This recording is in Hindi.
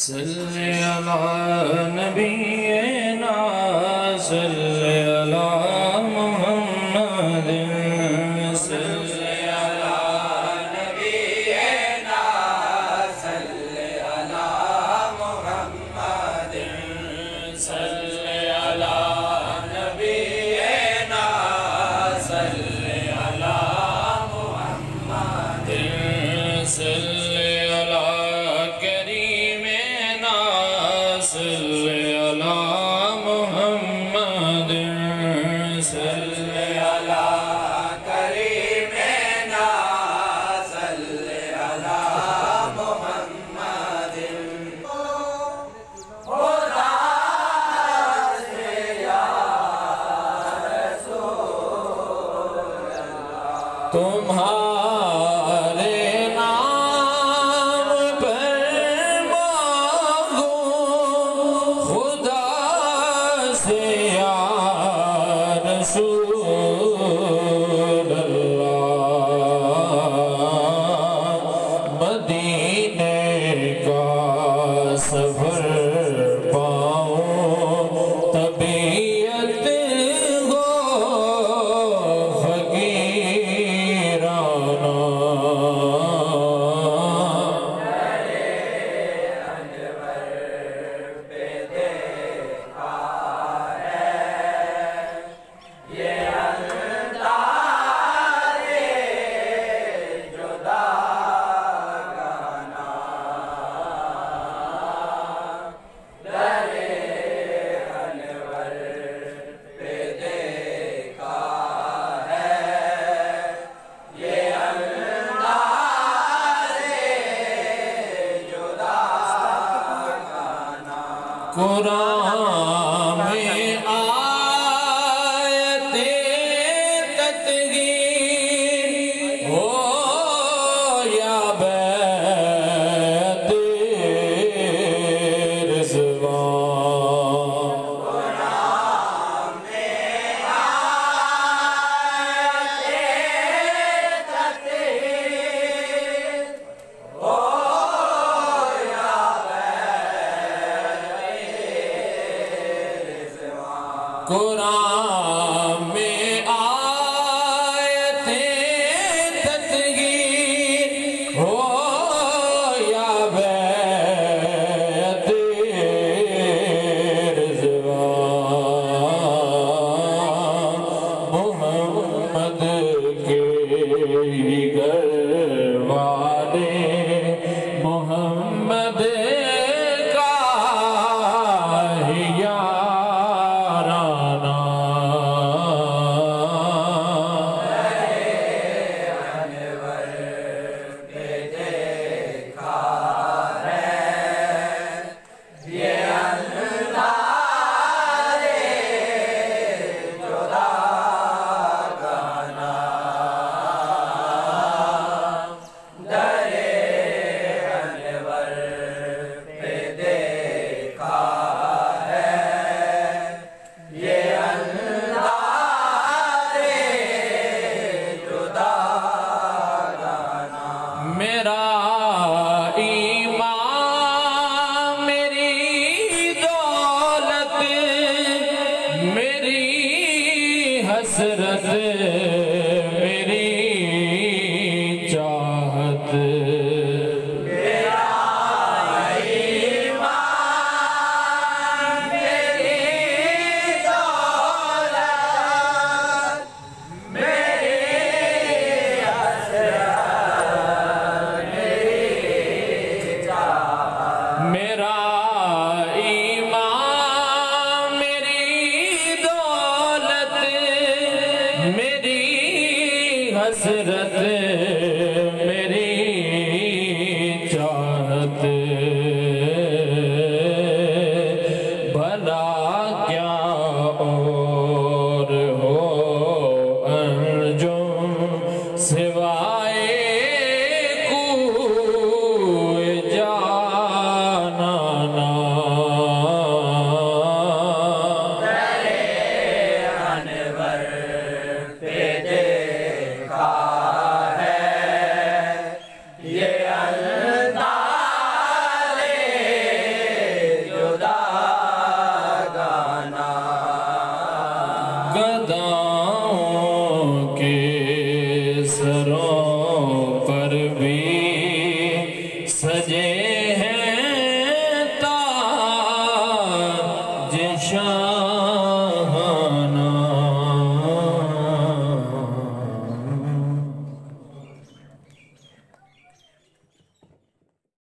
सल्ले अला नबीना सल्ले अला मुहम्मद सल्ले अला नबीना सल्ले अला मुहम्मद सल्ले अला नबीना सल्ले अला मुहम्मद सल्ले अला करीमेना सल्ले अला मुहम्मद सल्ले अला करीमेना सल्ले अला मुहम्मद खुदा से या रसूल अल्लाह तुम्हारे मदीने का सफर पाऊं तबीयत हो फकीराना कुरान में आयते तत्गीर हो या बैत रिज़वान कुरान में आयते तत्गीर हो कुरान में आयते तत्गीर हो या बैत रिज़वान मुहम्मद के घर वाले मुहम्मद का हिया मेरा ईमान मेरी दौलत मेरी हसरत मेरी चाहत मेरा ईमान मेरी दौलत मेरी मेरा ईमान मेरी दौलत मेरी हसरत